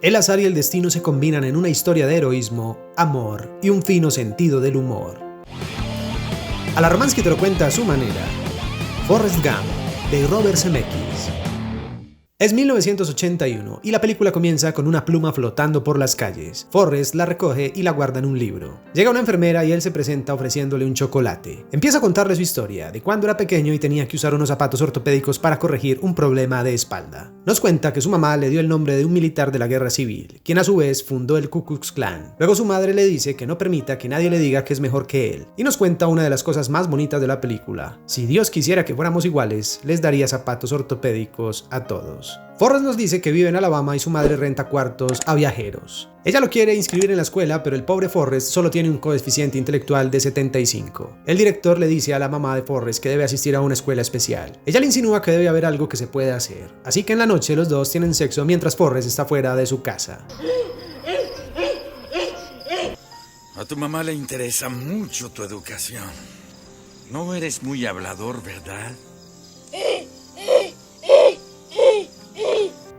El azar y el destino se combinan en una historia de heroísmo, amor y un fino sentido del humor. Alarmansky te lo cuenta a su manera. Forrest Gump, de Robert Zemeckis. Es 1981 y la película comienza con una pluma flotando por las calles. Forrest la recoge y la guarda en un libro. Llega una enfermera y él se presenta ofreciéndole un chocolate. Empieza a contarle su historia de cuando era pequeño y tenía que usar unos zapatos ortopédicos para corregir un problema de espalda. Nos cuenta que su mamá le dio el nombre de un militar de la guerra civil, quien a su vez fundó el Ku Klux Klan. Luego su madre le dice que no permita que nadie le diga que es mejor que él. Y nos cuenta una de las cosas más bonitas de la película. Si Dios quisiera que fuéramos iguales, les daría zapatos ortopédicos a todos. Forrest nos dice que vive en Alabama y su madre renta cuartos a viajeros. Ella lo quiere inscribir en la escuela, pero el pobre Forrest solo tiene un coeficiente intelectual de 75. El director le dice a la mamá de Forrest que debe asistir a una escuela especial. Ella le insinúa que debe haber algo que se pueda hacer. Así que en la noche los dos tienen sexo mientras Forrest está fuera de su casa. A tu mamá le interesa mucho tu educación. No eres muy hablador, ¿verdad?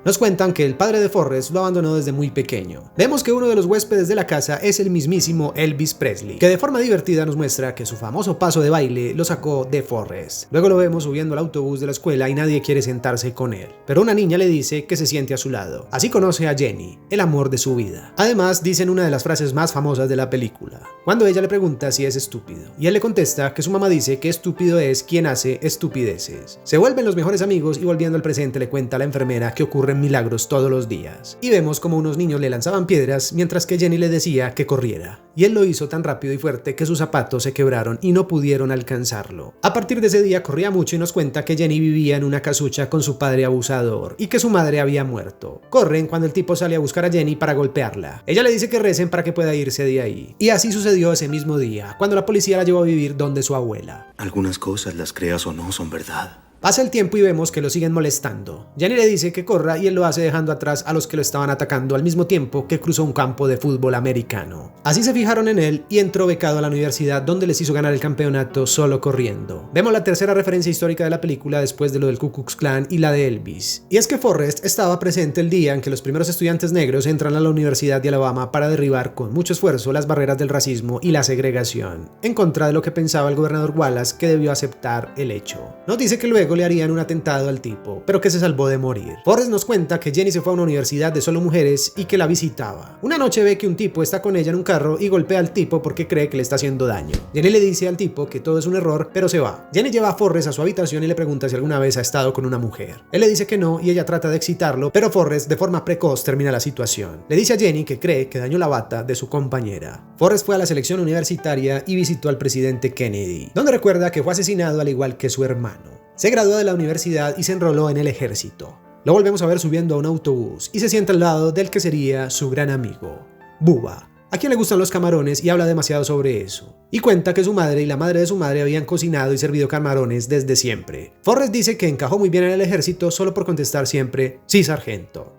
Nos cuentan que el padre de Forrest lo abandonó desde muy pequeño. Vemos que uno de los huéspedes de la casa es el mismísimo Elvis Presley, que de forma divertida nos muestra que su famoso paso de baile lo sacó de Forrest. Luego lo vemos subiendo al autobús de la escuela y nadie quiere sentarse con él. Pero una niña le dice que se siente a su lado. Así conoce a Jenny, el amor de su vida. Además, dicen una de las frases más famosas de la película, cuando ella le pregunta si es estúpido. Y él le contesta que su mamá dice que estúpido es quien hace estupideces. Se vuelven los mejores amigos y volviendo al presente le cuenta a la enfermera que ocurre milagros todos los días. Y vemos como unos niños le lanzaban piedras mientras que Jenny le decía que corriera. Y él lo hizo tan rápido y fuerte que sus zapatos se quebraron y no pudieron alcanzarlo. A partir de ese día corría mucho y nos cuenta que Jenny vivía en una casucha con su padre abusador y que su madre había muerto. Corren cuando el tipo sale a buscar a Jenny para golpearla. Ella le dice que recen para que pueda irse de ahí. Y así sucedió ese mismo día, cuando la policía la llevó a vivir donde su abuela. Algunas cosas, las creas o no, son verdad. Pasa el tiempo y vemos que lo siguen molestando. Jenny le dice que corra y él lo hace dejando atrás a los que lo estaban atacando al mismo tiempo que cruzó un campo de fútbol americano. Así se fijaron en él y entró becado a la universidad donde les hizo ganar el campeonato solo corriendo. Vemos la tercera referencia histórica de la película después de lo del Ku Klux Klan y la de Elvis. Y es que Forrest estaba presente el día en que los primeros estudiantes negros entran a la Universidad de Alabama para derribar con mucho esfuerzo las barreras del racismo y la segregación, en contra de lo que pensaba el gobernador Wallace, que debió aceptar el hecho. Nos dice que luego le harían un atentado al tipo, pero que se salvó de morir. Forrest nos cuenta que Jenny se fue a una universidad de solo mujeres y que la visitaba. Una noche ve que un tipo está con ella en un carro y golpea al tipo porque cree que le está haciendo daño. Jenny le dice al tipo que todo es un error, pero se va. Jenny lleva a Forrest a su habitación y le pregunta si alguna vez ha estado con una mujer. Él le dice que no y ella trata de excitarlo, pero Forrest de forma precoz termina la situación. Le dice a Jenny que cree que dañó la bata de su compañera. Forrest fue a la selección universitaria y visitó al presidente Kennedy, donde recuerda que fue asesinado al igual que su hermano. Se graduó de la universidad y se enroló en el ejército. Lo volvemos a ver subiendo a un autobús y se sienta al lado del que sería su gran amigo, Bubba, a quien le gustan los camarones y habla demasiado sobre eso. Y cuenta que su madre y la madre de su madre habían cocinado y servido camarones desde siempre. Forrest dice que encajó muy bien en el ejército solo por contestar siempre, sí, sargento.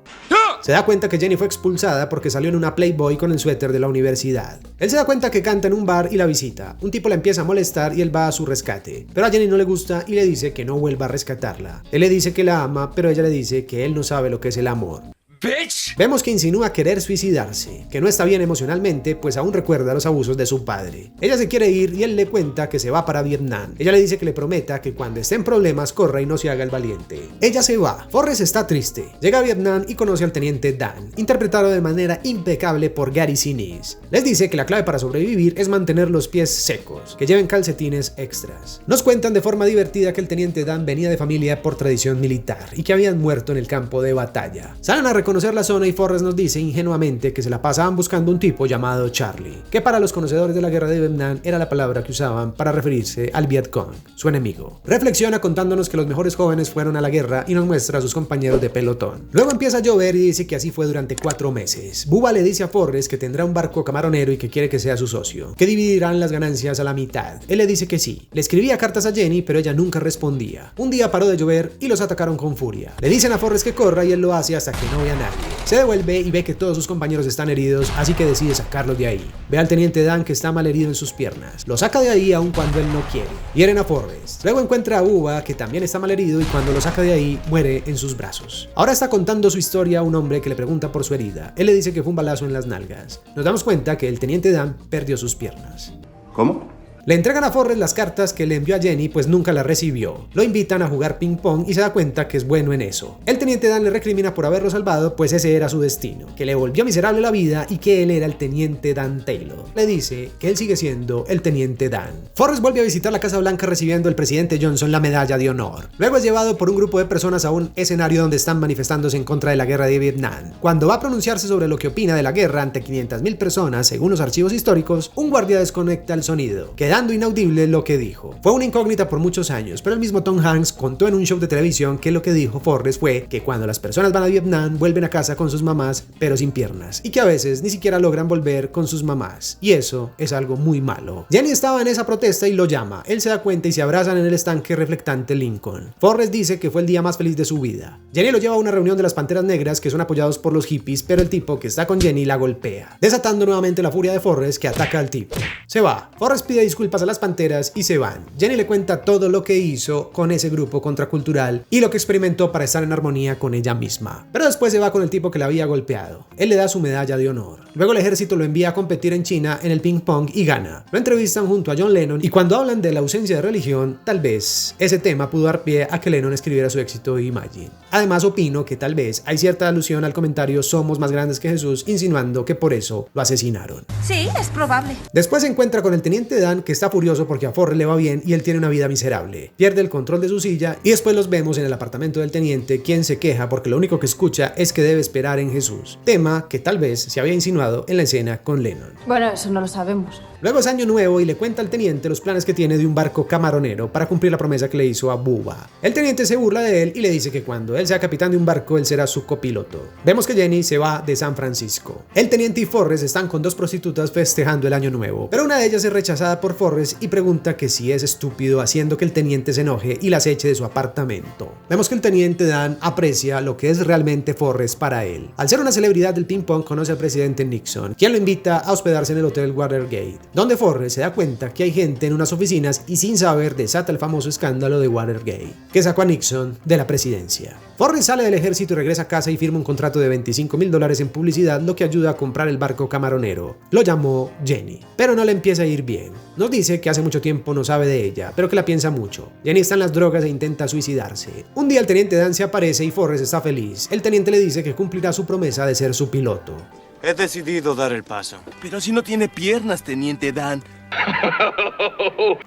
Se da cuenta que Jenny fue expulsada porque salió en una Playboy con el suéter de la universidad. Él se da cuenta que canta en un bar y la visita. Un tipo la empieza a molestar y él va a su rescate. Pero a Jenny no le gusta y le dice que no vuelva a rescatarla. Él le dice que la ama, pero ella le dice que él no sabe lo que es el amor. ¡Bitch! Vemos que insinúa querer suicidarse, que no está bien emocionalmente, pues aún recuerda los abusos de su padre. Ella se quiere ir y él le cuenta que se va para Vietnam. Ella le dice que le prometa que cuando esté en problemas corra y no se haga el valiente. Ella se va. Forrest está triste. Llega a Vietnam y conoce al teniente Dan, interpretado de manera impecable por Gary Sinise. Les dice que la clave para sobrevivir es mantener los pies secos, que lleven calcetines extras. Nos cuentan de forma divertida que el teniente Dan venía de familia por tradición militar y que habían muerto en el campo de batalla. Salen a reconocer la zona y Forrest nos dice ingenuamente que se la pasaban buscando un tipo llamado Charlie, que para los conocedores de la guerra de Vietnam era la palabra que usaban para referirse al Vietcong, su enemigo. Reflexiona contándonos que los mejores jóvenes fueron a la guerra y nos muestra a sus compañeros de pelotón. Luego empieza a llover y dice que así fue durante 4 meses. Bubba le dice a Forrest que tendrá un barco camaronero y que quiere que sea su socio, que dividirán las ganancias a la mitad. Él le dice que sí. Le escribía cartas a Jenny, pero ella nunca respondía. Un día paró de llover y los atacaron con furia. Le dicen a Forrest que corra y él lo hace hasta que no vean nadie. Se devuelve y ve que todos sus compañeros están heridos, así que decide sacarlos de ahí. Ve al teniente Dan que está mal herido en sus piernas. Lo saca de ahí aun cuando él no quiere. Hieren a Forrest. Luego encuentra a Bubba que también está mal herido y cuando lo saca de ahí muere en sus brazos. Ahora está contando su historia a un hombre que le pregunta por su herida. Él le dice que fue un balazo en las nalgas. Nos damos cuenta que el teniente Dan perdió sus piernas. ¿Cómo? Le entregan a Forrest las cartas que le envió a Jenny, pues nunca las recibió. Lo invitan a jugar ping pong y se da cuenta que es bueno en eso. El teniente Dan le recrimina por haberlo salvado, pues ese era su destino, que le volvió miserable la vida y que él era el teniente Dan Taylor. Le dice que él sigue siendo el teniente Dan. Forrest vuelve a visitar la Casa Blanca recibiendo al presidente Johnson la medalla de honor. Luego es llevado por un grupo de personas a un escenario donde están manifestándose en contra de la guerra de Vietnam. Cuando va a pronunciarse sobre lo que opina de la guerra ante 500,000 personas, según los archivos históricos, un guardia desconecta el sonido, quedando inaudible lo que dijo. Fue una incógnita por muchos años, pero el mismo Tom Hanks contó en un show de televisión que lo que dijo Forrest fue que cuando las personas van a Vietnam vuelven a casa con sus mamás, pero sin piernas, y que a veces ni siquiera logran volver con sus mamás, y eso es algo muy malo. Jenny estaba en esa protesta y lo llama. Él se da cuenta y se abrazan en el estanque reflectante Lincoln. Forrest dice que fue el día más feliz de su vida. Jenny lo lleva a una reunión de las Panteras Negras que son apoyados por los hippies, pero el tipo que está con Jenny la golpea, desatando nuevamente la furia de Forrest, que ataca al tipo. Se va. Forrest pide disculpas a las Panteras y se van. Jenny le cuenta todo lo que hizo con ese grupo contracultural y lo que experimentó para estar en armonía con ella misma. Pero después se va con el tipo que la había golpeado. Él le da su medalla de honor. Luego el ejército lo envía a competir en China en el ping pong y gana. Lo entrevistan junto a John Lennon y cuando hablan de la ausencia de religión, tal vez ese tema pudo dar pie a que Lennon escribiera su éxito Imagine. Además opino que tal vez hay cierta alusión al comentario "somos más grandes que Jesús", insinuando que por eso lo asesinaron. Sí, es probable. Después se encuentra con el teniente Dan, que está furioso porque a Forrest le va bien y él tiene una vida miserable. Pierde el control de su silla y después los vemos en el apartamento del teniente, quien se queja porque lo único que escucha es que debe esperar en Jesús, tema que tal vez se había insinuado en la escena con Lennon. Bueno, eso no lo sabemos. Luego es año nuevo y le cuenta al teniente los planes que tiene de un barco camaronero para cumplir la promesa que le hizo a Bubba. El teniente se burla de él y le dice que cuando él sea capitán de un barco, él será su copiloto. Vemos que Jenny se va de San Francisco. El teniente y Forrest están con dos prostitutas festejando el año nuevo, pero una de ellas es rechazada por Forrest y pregunta que si es estúpido, haciendo que el teniente se enoje y las eche de su apartamento. Vemos que el teniente Dan aprecia lo que es realmente Forrest para él. Al ser una celebridad del ping pong, conoce al presidente Nixon, quien lo invita a hospedarse en el hotel Watergate, donde Forrest se da cuenta que hay gente en unas oficinas y sin saber desata el famoso escándalo de Watergate, que sacó a Nixon de la presidencia. Forrest sale del ejército y regresa a casa y firma un contrato de $25,000 en publicidad, lo que ayuda a comprar el barco camaronero. Lo llamó Jenny, pero no le empieza a ir bien. Nos dice que hace mucho tiempo no sabe de ella, pero que la piensa mucho. Jenny está en las drogas e intenta suicidarse. Un día el teniente Dan se aparece y Forrest está feliz. El teniente le dice que cumplirá su promesa de ser su piloto. He decidido dar el paso. Pero si no tiene piernas, teniente Dan.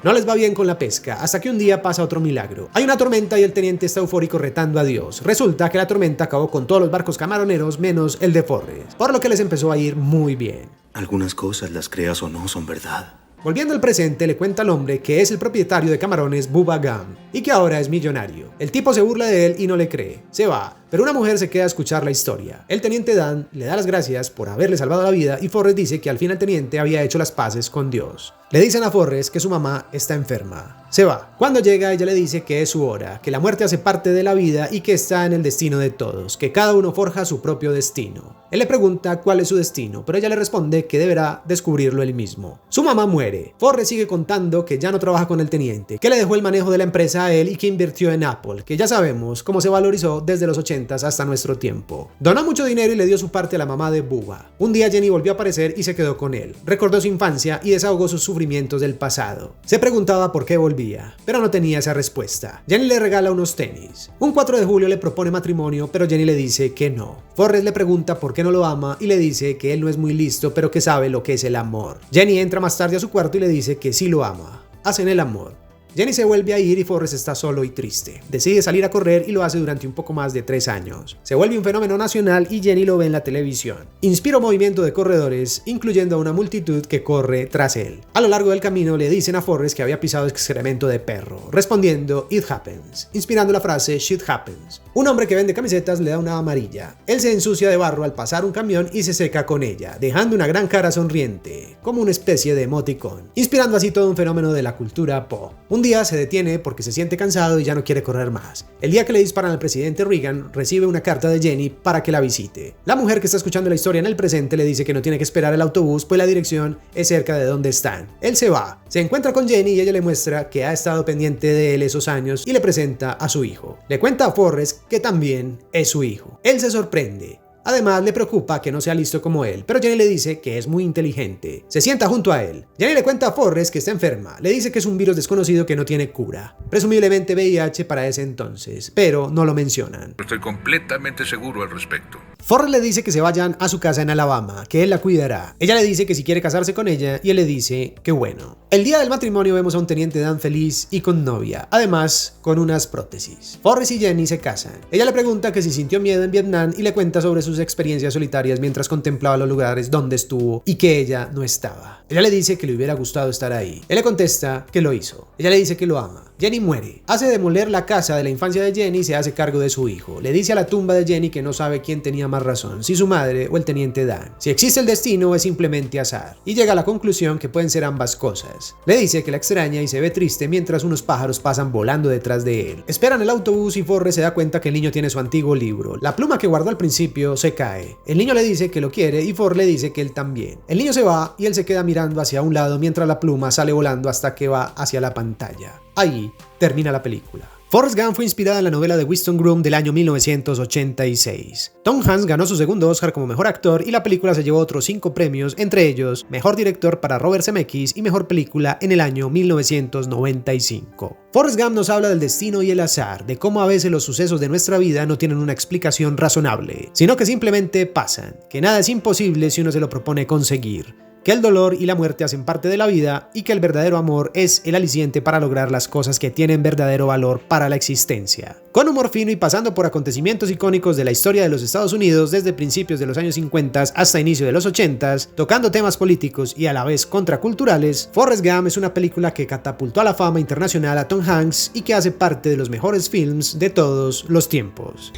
No les va bien con la pesca, hasta que un día pasa otro milagro. Hay una tormenta y el teniente está eufórico retando a Dios. Resulta que la tormenta acabó con todos los barcos camaroneros menos el de Forrest, por lo que les empezó a ir muy bien. Algunas cosas, las creas o no, son verdad. Volviendo al presente, le cuenta al hombre que es el propietario de camarones Bubba Gump y que ahora es millonario. El tipo se burla de él y no le cree. Se va, pero una mujer se queda a escuchar la historia. El teniente Dan le da las gracias por haberle salvado la vida y Forrest dice que al fin el teniente había hecho las paces con Dios. Le dicen a Forrest que su mamá está enferma. Se va. Cuando llega, ella le dice que es su hora, que la muerte hace parte de la vida y que está en el destino de todos, que cada uno forja su propio destino. Él le pregunta cuál es su destino, pero ella le responde que deberá descubrirlo él mismo. Su mamá muere. Forrest sigue contando que ya no trabaja con el teniente, que le dejó el manejo de la empresa a él y que invirtió en Apple, que ya sabemos cómo se valorizó desde los 80s hasta nuestro tiempo. Donó mucho dinero y le dio su parte a la mamá de Bubba. Un día Jenny volvió a aparecer y se quedó con él. Recordó su infancia y desahogó sus sufrimientos del pasado. Se preguntaba por qué volvía, pero no tenía esa respuesta. Jenny le regala unos tenis. Un 4 de julio le propone matrimonio, pero Jenny le dice que no. Forrest le pregunta por qué no lo ama y le dice que él no es muy listo, pero que sabe lo que es el amor. Jenny entra más tarde a su cuarto y le dice que sí lo ama. Hacen el amor. Jenny se vuelve a ir y Forrest está solo y triste. Decide salir a correr y lo hace durante un poco más de 3 años. Se vuelve un fenómeno nacional y Jenny lo ve en la televisión. Inspira un movimiento de corredores, incluyendo a una multitud que corre tras él. A lo largo del camino le dicen a Forrest que había pisado excremento de perro, respondiendo "It happens", inspirando la frase "Shit happens". Un hombre que vende camisetas le da una amarilla. Él se ensucia de barro al pasar un camión y se seca con ella, dejando una gran cara sonriente, como una especie de emoticón, inspirando así todo un fenómeno de la cultura pop. Un Un día se detiene porque se siente cansado y ya no quiere correr más. El día que le disparan al presidente Reagan, recibe una carta de Jenny para que la visite. La mujer que está escuchando la historia en el presente le dice que no tiene que esperar el autobús, pues la dirección es cerca de donde están. Él se va, se encuentra con Jenny y ella le muestra que ha estado pendiente de él esos años y le presenta a su hijo. Le cuenta a Forrest que también es su hijo. Él se sorprende. Además, le preocupa que no sea listo como él, pero Jenny le dice que es muy inteligente. Se sienta junto a él. Jenny le cuenta a Forrest que está enferma. Le dice que es un virus desconocido que no tiene cura. Presumiblemente VIH para ese entonces, pero no lo mencionan. Estoy completamente seguro al respecto. Forrest le dice que se vayan a su casa en Alabama, que él la cuidará. Ella le dice que si quiere casarse con ella y él le dice que bueno. El día del matrimonio vemos a un teniente Dan feliz y con novia, además con unas prótesis. Forrest y Jenny se casan. Ella le pregunta que si sintió miedo en Vietnam y le cuenta sobre sus experiencias solitarias mientras contemplaba los lugares donde estuvo y que ella no estaba. Ella le dice que le hubiera gustado estar ahí. Él le contesta que lo hizo. Ella le dice que lo ama. Jenny muere. Hace demoler la casa de la infancia de Jenny y se hace cargo de su hijo. Le dice a la tumba de Jenny que no sabe quién tenía más razón, si su madre o el teniente Dan. Si existe el destino es simplemente azar. Y llega a la conclusión que pueden ser ambas cosas. Le dice que la extraña y se ve triste mientras unos pájaros pasan volando detrás de él. Esperan el autobús y Forrest se da cuenta que el niño tiene su antiguo libro. La pluma que guardó al principio se cae. El niño le dice que lo quiere y Forrest le dice que él también. El niño se va y él se queda mirando hacia un lado mientras la pluma sale volando hasta que va hacia la pantalla. Ahí termina la película. Forrest Gump fue inspirada en la novela de Winston Groom del año 1986. Tom Hanks ganó su segundo Oscar como mejor actor y la película se llevó otros 5 premios, entre ellos Mejor Director para Robert Zemeckis y Mejor Película en el año 1995. Forrest Gump nos habla del destino y el azar, de cómo a veces los sucesos de nuestra vida no tienen una explicación razonable, sino que simplemente pasan, que nada es imposible si uno se lo propone conseguir, que el dolor y la muerte hacen parte de la vida y que el verdadero amor es el aliciente para lograr las cosas que tienen verdadero valor para la existencia. Con humor fino y pasando por acontecimientos icónicos de la historia de los Estados Unidos desde principios de los años 50 hasta inicio de los 80, tocando temas políticos y a la vez contraculturales, Forrest Gump es una película que catapultó a la fama internacional a Tom Hanks y que hace parte de los mejores films de todos los tiempos.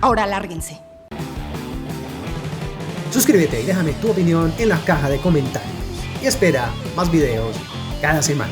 Ahora lárguense. Suscríbete y déjame tu opinión en la caja de comentarios. Y espera más videos cada semana.